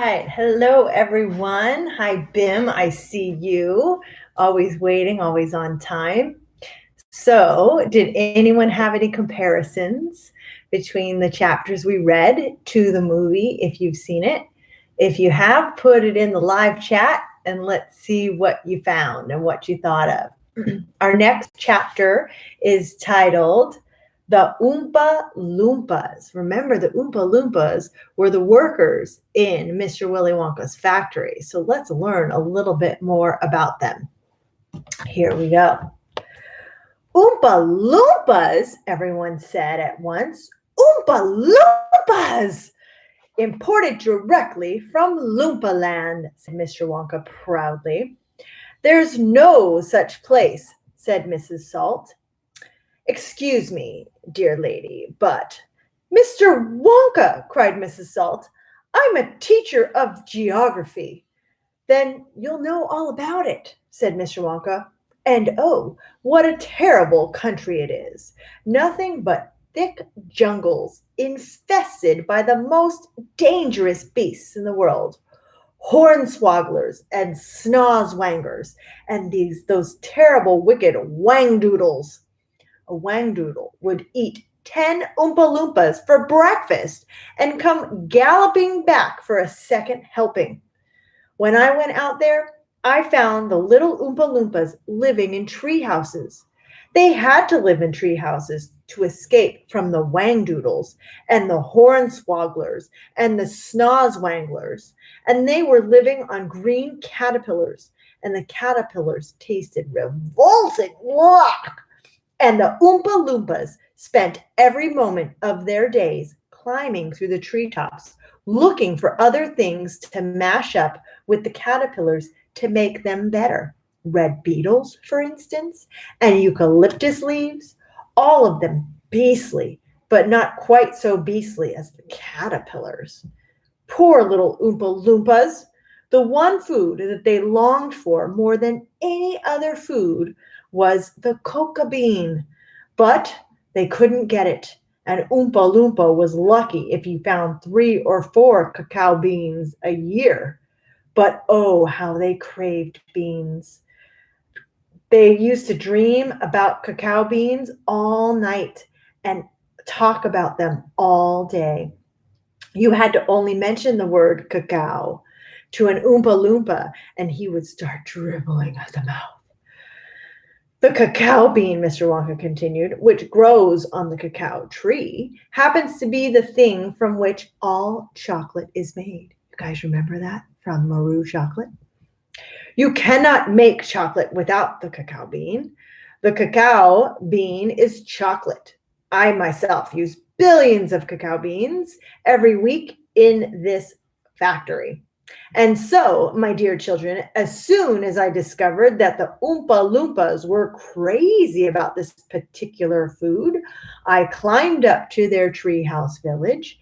Right. Hello, everyone. Hi, Bim. I see you. Always waiting, always on time. So, did anyone have any comparisons between the chapters we read to the movie, if you've seen it? If you have, put it in the live chat and let's see what you found and what you thought of. Our next chapter is titled The Oompa Loompas. Remember, the Oompa Loompas were the workers in Mr. Willy Wonka's factory. So let's learn a little bit more about them. Here we go. Oompa Loompas, everyone said at once. Oompa Loompas! Imported directly from Loompa Land, said Mr. Wonka proudly. There's no such place, said Mrs. Salt. Excuse me, dear lady, but Mr. Wonka, cried Mrs. Salt, I'm a teacher of geography. Then you'll know all about it, said Mr. Wonka. And oh, what a terrible country it is. Nothing but thick jungles infested by the most dangerous beasts in the world. Hornswogglers and snozwangers and those terrible wicked wangdoodles. A wangdoodle would eat 10 Oompa Loompas for breakfast and come galloping back for a second helping. When I went out there, I found the little Oompa Loompas living in tree houses. They had to live in tree houses to escape from the Wangdoodles and the Hornswogglers and the Snozwanglers, and they were living on green caterpillars, and the caterpillars tasted revolting. And the Oompa Loompas spent every moment of their days climbing through the treetops, looking for other things to mash up with the caterpillars to make them better. Red beetles, for instance, and eucalyptus leaves, all of them beastly, but not quite so beastly as the caterpillars. Poor little Oompa Loompas! The one food that they longed for more than any other food was the coca bean, but they couldn't get it. And Oompa Loompa was lucky if he found 3 or 4 cacao beans a year. But oh, how they craved beans. They used to dream about cacao beans all night and talk about them all day. You had to only mention the word cacao to an Oompa Loompa, and he would start dribbling at the mouth. The cacao bean, Mr. Wonka continued, which grows on the cacao tree, happens to be the thing from which all chocolate is made. You guys remember that from Maru chocolate? You cannot make chocolate without the cacao bean. The cacao bean is chocolate. I myself use billions of cacao beans every week in this factory. And so, my dear children, as soon as I discovered that the Oompa Loompas were crazy about this particular food, I climbed up to their treehouse village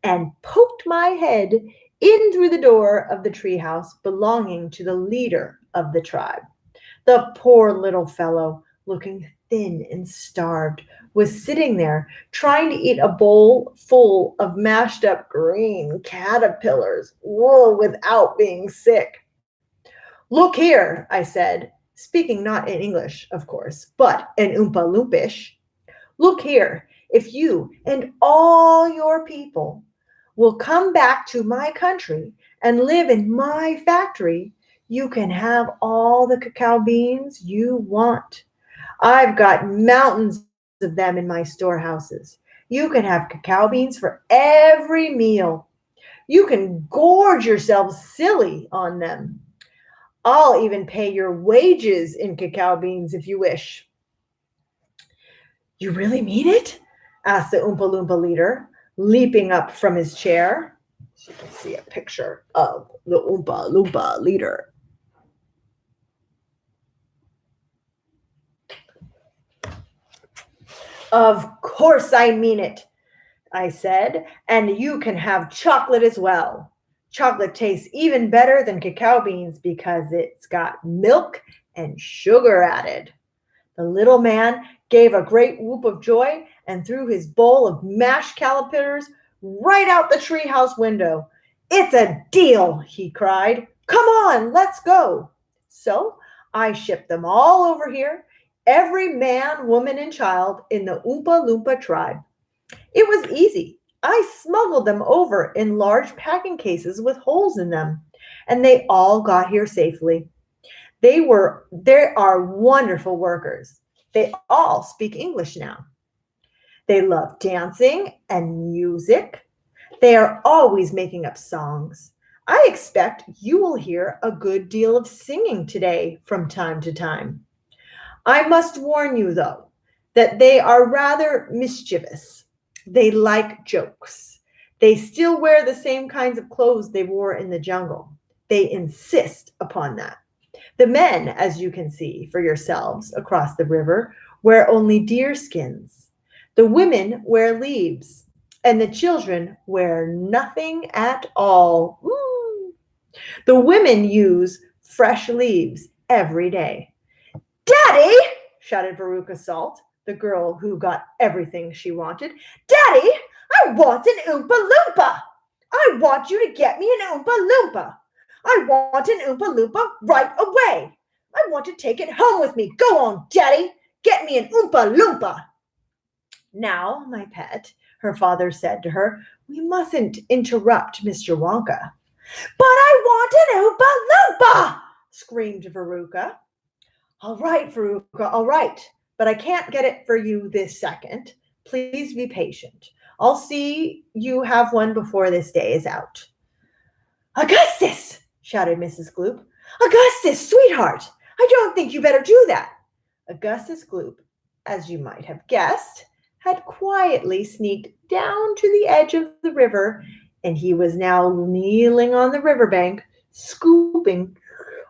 and poked my head in through the door of the treehouse belonging to the leader of the tribe. The poor little fellow, looking thin and starved, was sitting there trying to eat a bowl full of mashed up green caterpillars, without being sick. Look here, I said, speaking not in English, of course, but in Oompa Loompish. Look here, if you and all your people will come back to my country and live in my factory, you can have all the cacao beans you want. I've got mountains of them in my storehouses. You can have cacao beans for every meal. You can gorge yourselves silly on them. I'll even pay your wages in cacao beans if you wish. You really mean it? Asked the Oompa Loompa leader, leaping up from his chair. So you can see a picture of the Oompa Loompa leader. Of course I mean it, I said, and you can have chocolate as well. Chocolate tastes even better than cacao beans because it's got milk and sugar added. The little man gave a great whoop of joy and threw his bowl of mashed caterpillars right out the treehouse window. "It's a deal," he cried. "Come on, let's go." So I shipped them all over here, every man, woman, and child in the Oompa Loompa tribe. It was easy. I smuggled them over in large packing cases with holes in them, and they all got here safely. They are wonderful workers. They all speak English now. They love dancing and music. They are always making up songs. I expect you will hear a good deal of singing today from time to time. I must warn you, though, that they are rather mischievous. They like jokes. They still wear the same kinds of clothes they wore in the jungle. They insist upon that. The men, as you can see for yourselves across the river, wear only deer skins. The women wear leaves, and the children wear nothing at all. Woo! The women use fresh leaves every day. "Daddy!" shouted Veruca Salt, the girl who got everything she wanted. "Daddy, I want an Oompa Loompa! I want you to get me an Oompa Loompa! I want an Oompa Loompa right away! I want to take it home with me! Go on, Daddy! Get me an Oompa Loompa!" "Now, my pet," her father said to her, "we mustn't interrupt Mr. Wonka." "But I want an Oompa Loompa!" screamed Veruca. "All right, Veruca, all right, but I can't get it for you this second. Please be patient. I'll see you have one before this day is out." "Augustus!" shouted Mrs. Gloop. "Augustus, sweetheart, I don't think you better do that." Augustus Gloop, as you might have guessed, had quietly sneaked down to the edge of the river, and he was now kneeling on the riverbank, scooping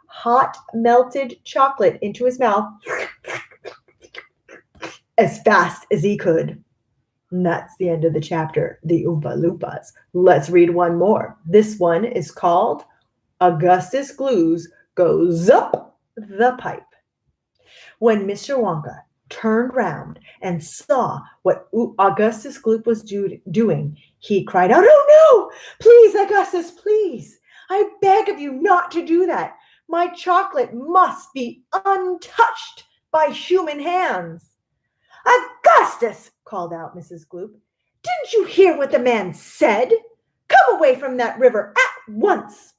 hot melted chocolate into his mouth as fast as he could. And that's the end of the chapter, The Oompa Loompas. Let's read one more. This one is called Augustus Gloop Goes Up the Pipe. When Mr. Wonka turned round and saw what Augustus Gloop was doing, he cried out, "Oh no! Please, Augustus, please! I beg of you not to do that. My chocolate must be untouched by human hands." "Augustus!" called out Mrs. Gloop. "Didn't you hear what the man said? Come away from that river at once."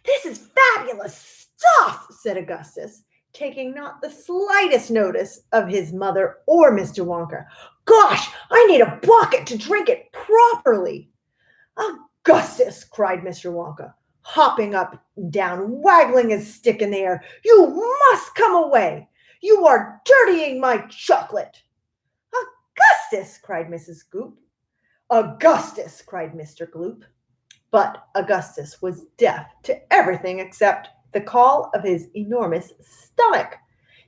"This is fabulous stuff," said Augustus, taking not the slightest notice of his mother or Mr. Wonka. "Gosh, I need a bucket to drink it properly." "Augustus," cried Mr. Wonka, hopping up and down, waggling his stick in the air, "you must come away. You are dirtying my chocolate." "Augustus!" cried Mrs. Gloop. "Augustus!" cried Mr. Gloop. But Augustus was deaf to everything except the call of his enormous stomach.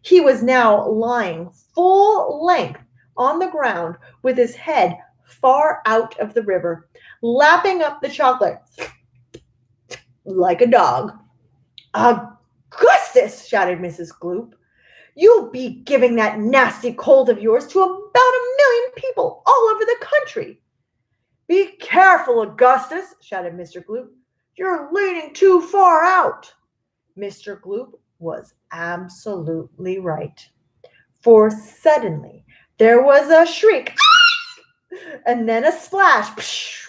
He was now lying full length on the ground with his head far out of the river, lapping up the chocolate like a dog. "Augustus!" shouted Mrs. Gloop. "You'll be giving that nasty cold of yours to about 1,000,000 people all over the country." "Be careful, Augustus!" shouted Mr. Gloop. "You're leaning too far out." Mr. Gloop was absolutely right. For suddenly there was a shriek, and then a splash,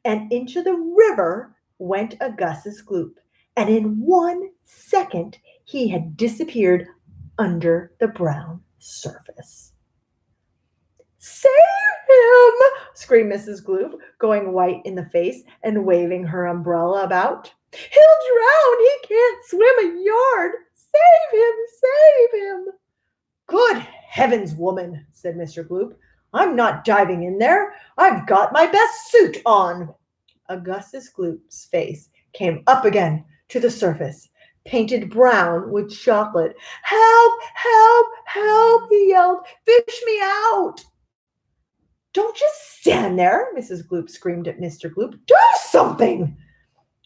and into the river went Augustus Gloop, and in 1 second he had disappeared under the brown surface. "Save him!" screamed Mrs. Gloop, going white in the face and waving her umbrella about. "He'll drown! He can't swim a yard! Save him! Save him!" "Good heavens, woman," said Mr. Gloop. "I'm not diving in there. I've got my best suit on." Augustus Gloop's face came up again to the surface, painted brown with chocolate. "Help! Help! Help!" he yelled. "Fish me out!" "Don't just stand there," Mrs. Gloop screamed at Mr. Gloop. "Do something!"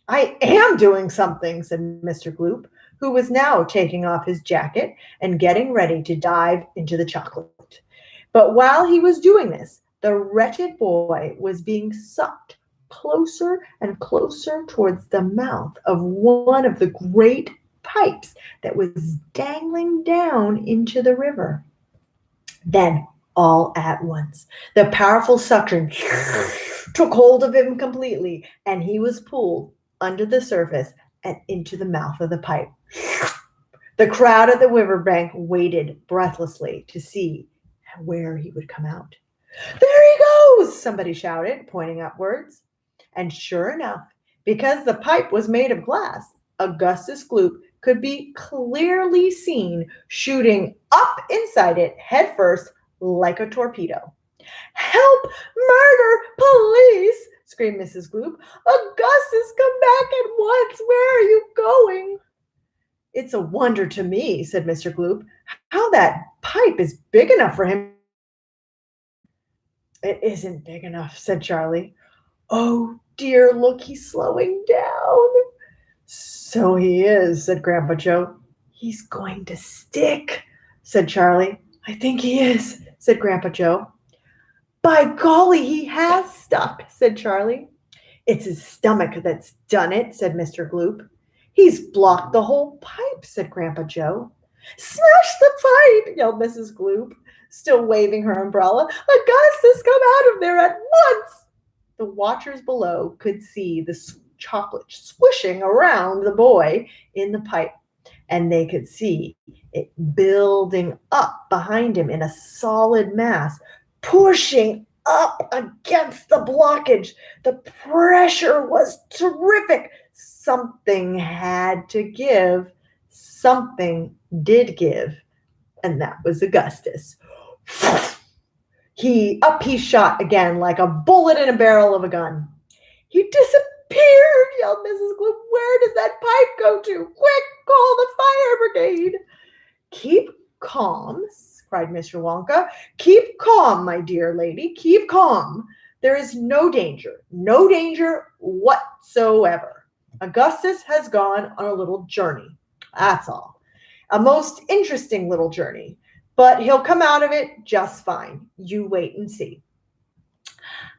"I am doing something," said Mr. Gloop, who was now taking off his jacket and getting ready to dive into the chocolate. But while he was doing this, the wretched boy was being sucked closer and closer towards the mouth of one of the great pipes that was dangling down into the river. Then, all at once, the powerful suction took hold of him completely, and he was pulled under the surface and into the mouth of the pipe. The crowd at the riverbank waited breathlessly to see where he would come out. "There he goes!" somebody shouted, pointing upwards. And sure enough, because the pipe was made of glass, Augustus Gloop could be clearly seen shooting up inside it headfirst like a torpedo. "Help! Murder! Police!" screamed Mrs. Gloop. "Augustus, come back at once! Where are you going?" "It's a wonder to me," said Mr. Gloop, "how that pipe is big enough for him." "It isn't big enough," said Charlie. "Oh dear, look, he's slowing down." "So he is," said Grandpa Joe. "He's going to stick," said Charlie. "I think he is," said Grandpa Joe. "By golly, he has stuck," said Charlie. "It's his stomach that's done it," said Mr. Gloop. "He's blocked the whole pipe," said Grandpa Joe. "Smash the pipe!" yelled Mrs. Gloop, still waving her umbrella. "Augustus, come out of there at once!" The watchers below could see the chocolate swishing around the boy in the pipe, and they could see it building up behind him in a solid mass, pushing up against the blockage. The pressure was terrific. Something had to give. Something did give, and that was Augustus. He shot again like a bullet in a barrel of a gun. "He disappeared!" yelled Mrs. Gloop. "Where does that pipe go to? Quick, call the fire brigade!" "Keep calm," cried Mr. Wonka. "Keep calm, my dear lady. Keep calm. There is no danger whatsoever. Augustus has gone on a little journey. That's all. A most interesting little journey. But he'll come out of it just fine. You wait and see."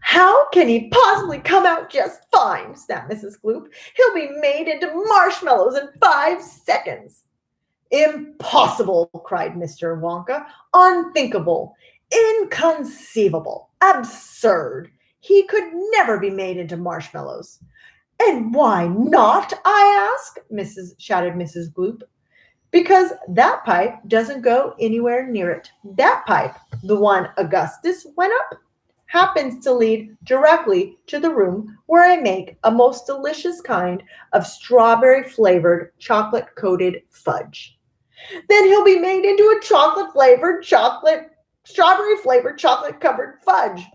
"How can he possibly come out just fine?" snapped Mrs. Gloop. "He'll be made into marshmallows in 5 seconds." "Impossible!" cried Mr. Wonka. "Unthinkable! Inconceivable! Absurd! He could never be made into marshmallows." "And why not, I ask?" shouted Mrs. Gloop. "Because that pipe doesn't go anywhere near it. That pipe, the one Augustus went up, happens to lead directly to the room where I make a most delicious kind of strawberry-flavored chocolate-coated fudge." "Then he'll be made into a strawberry-flavored chocolate-covered fudge,"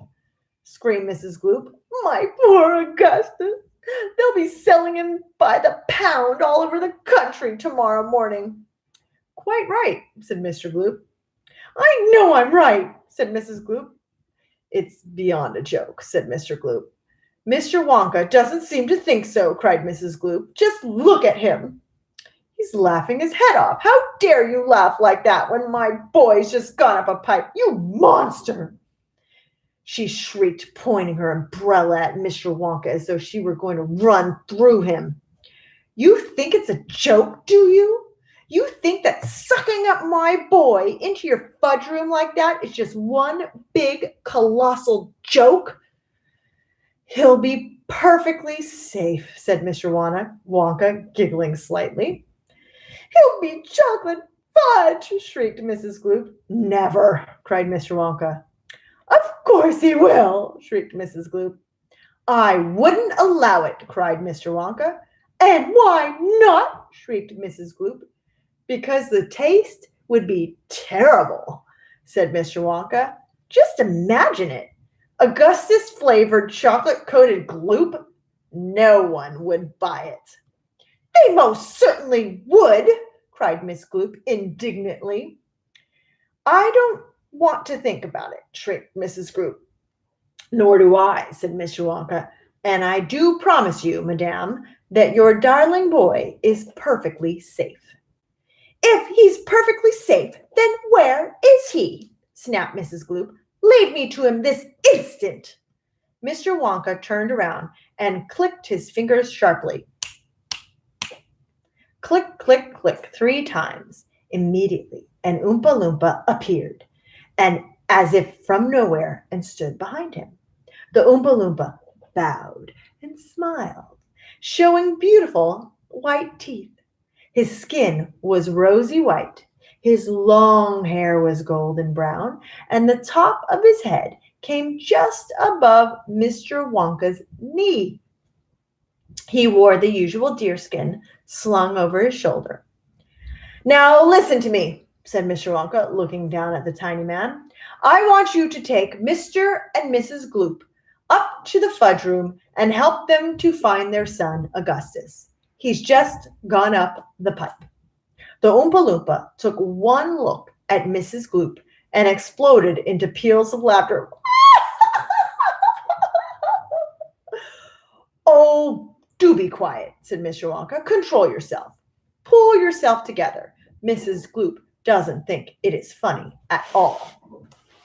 screamed Mrs. Gloop. "My poor Augustus! They'll be selling him by the pound all over the country tomorrow morning." "Quite right," said Mr. Gloop. "I know I'm right," said Mrs. Gloop. "It's beyond a joke," said Mr. Gloop. "Mr. Wonka doesn't seem to think so," cried Mrs. Gloop. "Just look at him. He's laughing his head off. How dare you laugh like that when my boy's just gone up a pipe? You monster!" she shrieked, pointing her umbrella at Mr. Wonka as though she were going to run through him. "You think it's a joke, do you? You think that sucking up my boy into your fudge room like that is just one big, colossal joke?" "He'll be perfectly safe," said Mr. Wonka, giggling slightly. "He'll be chocolate fudge!" shrieked Mrs. Gloop. "Never!" cried Mr. Wonka. "Of course he will!" shrieked Mrs. Gloop. "I wouldn't allow it!" cried Mr. Wonka. "And why not?" shrieked Mrs. Gloop. "Because the taste would be terrible," said Mr. Wonka. "Just imagine it. Augustus flavored chocolate-coated gloop. No one would buy it." "They most certainly would," cried Miss Gloop indignantly. "I don't want to think about it," shrieked Mrs. Gloop. "Nor do I," said Mr. Wonka. "And I do promise you, madame, that your darling boy is perfectly safe." "If he's perfectly safe, then where is he?" snapped Mrs. Gloop. "Lead me to him this instant." Mr. Wonka turned around and clicked his fingers sharply. Click, click, click 3 times. Immediately, an Oompa Loompa appeared, and as if from nowhere, and stood behind him. The Oompa Loompa bowed and smiled, showing beautiful white teeth. His skin was rosy white, his long hair was golden brown, and the top of his head came just above Mr. Wonka's knee. He wore the usual deerskin slung over his shoulder. Now listen to me, said Mr. Wonka, looking down at the tiny man. I want you to take Mr. and Mrs. Gloop up to the fudge room and help them to find their son, Augustus. He's just gone up the pipe. The Oompa Loompa took one look at Mrs. Gloop and exploded into peals of laughter. Oh, do be quiet, said Mr. Wonka. Control yourself. Pull yourself together. Mrs. Gloop doesn't think it is funny at all.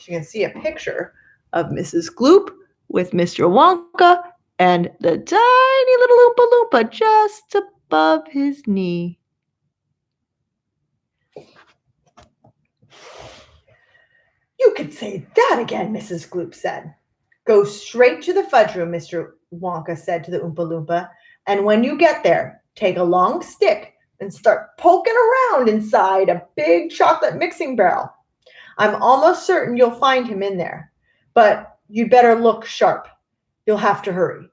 You can see a picture of Mrs. Gloop with Mr. Wonka and the tiny little Oompa Loompa just above his knee. You could say that again, Mrs. Gloop said. Go straight to the fudge room, Mr. Wonka said to the Oompa Loompa, and when you get there, take a long stick and start poking around inside a big chocolate mixing barrel. I'm almost certain you'll find him in there, but you'd better look sharp. You'll have to hurry.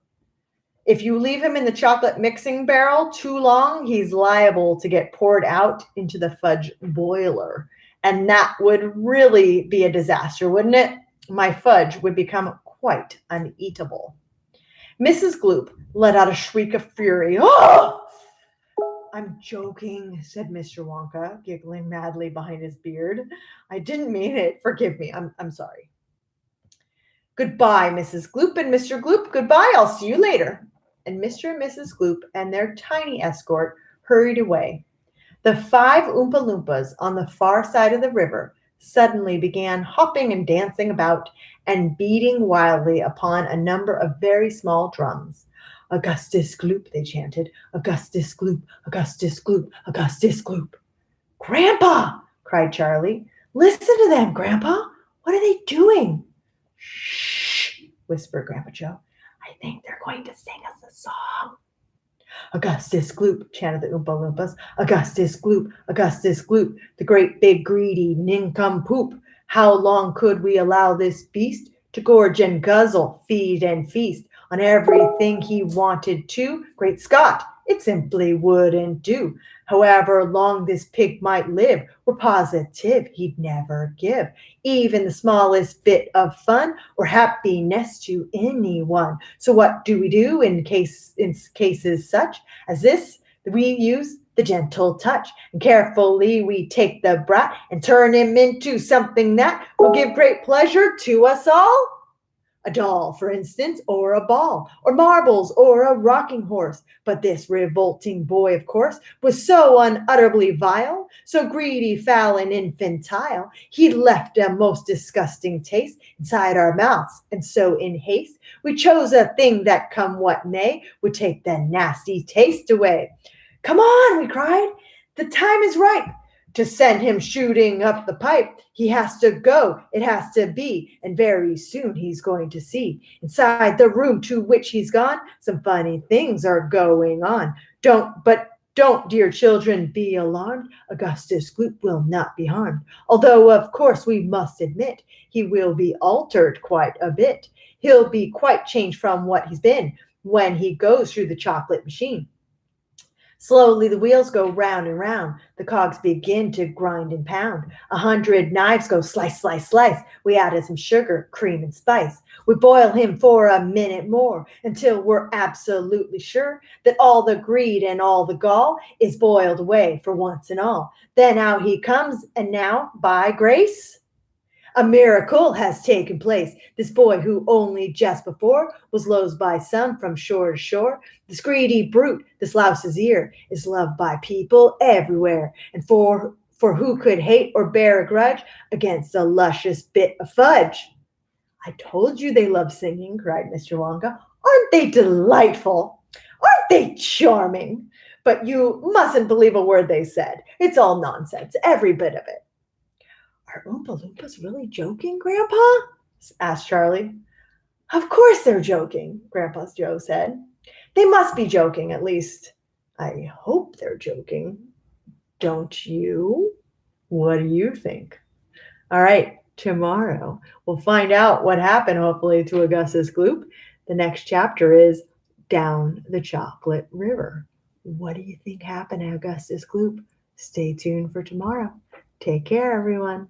If you leave him in the chocolate mixing barrel too long, he's liable to get poured out into the fudge boiler, and that would really be a disaster, wouldn't it? My fudge would become quite uneatable. Mrs. Gloop let out a shriek of fury. Oh! I'm joking, said Mr. Wonka, giggling madly behind his beard. I didn't mean it. Forgive me. I'm sorry. Goodbye, Mrs. Gloop and Mr. Gloop. Goodbye. I'll see you later. And Mr. and Mrs. Gloop and their tiny escort hurried away. The 5 Oompa Loompas on the far side of the river suddenly began hopping and dancing about and beating wildly upon a number of very small drums. Augustus Gloop, they chanted. Augustus Gloop, Augustus Gloop, Augustus Gloop. Grandpa, cried Charlie. Listen to them, Grandpa. What are they doing? Shh, whispered Grandpa Joe. I think they're going to sing us a song. Augustus Gloop, chanted the Oompa Loompas. Augustus Gloop, Augustus Gloop, the great big greedy nincompoop. How long could we allow this beast to gorge and guzzle, feed and feast on everything he wanted to? Great Scott, it simply wouldn't do. However long this pig might live, we're positive he'd never give even the smallest bit of fun or happiness to anyone. So what do we do in cases such as this? We use the gentle touch, and carefully we take the brat and turn him into something that will give great pleasure to us all. A doll, for instance, or a ball, or marbles, or a rocking horse. But this revolting boy, of course, was so unutterably vile, so greedy, foul, and infantile, he left a most disgusting taste inside our mouths. And so in haste, we chose a thing that, come what may, would take the nasty taste away. Come on, we cried. The time is ripe to send him shooting up the pipe. He has to go, it has to be, and very soon he's going to see. Inside the room to which he's gone, some funny things are going on. Don't, dear children, be alarmed. Augustus Gloop will not be harmed. Although, of course, we must admit, he will be altered quite a bit. He'll be quite changed from what he's been when he goes through the chocolate machine. Slowly the wheels go round and round. The cogs begin to grind and pound. 100 knives go slice, slice, slice. We add some sugar, cream, and spice. We boil him for a minute more until we're absolutely sure that all the greed and all the gall is boiled away for once and all. Then out he comes, and now, by grace, a miracle has taken place. This boy who only just before was loathed by some from shore to shore, this greedy brute, this louse's ear, is loved by people everywhere. And for who could hate or bear a grudge against a luscious bit of fudge? I told you they love singing, cried Mr. Wonka. Aren't they delightful? Aren't they charming? But you mustn't believe a word they said. It's all nonsense, every bit of it. Are Oompa Loompas really joking, Grandpa? Asked Charlie. Of course they're joking, Grandpa Joe said. They must be joking, at least. I hope they're joking. Don't you? What do you think? All right, tomorrow we'll find out what happened, hopefully, to Augustus Gloop. The next chapter is Down the Chocolate River. What do you think happened to Augustus Gloop? Stay tuned for tomorrow. Take care, everyone.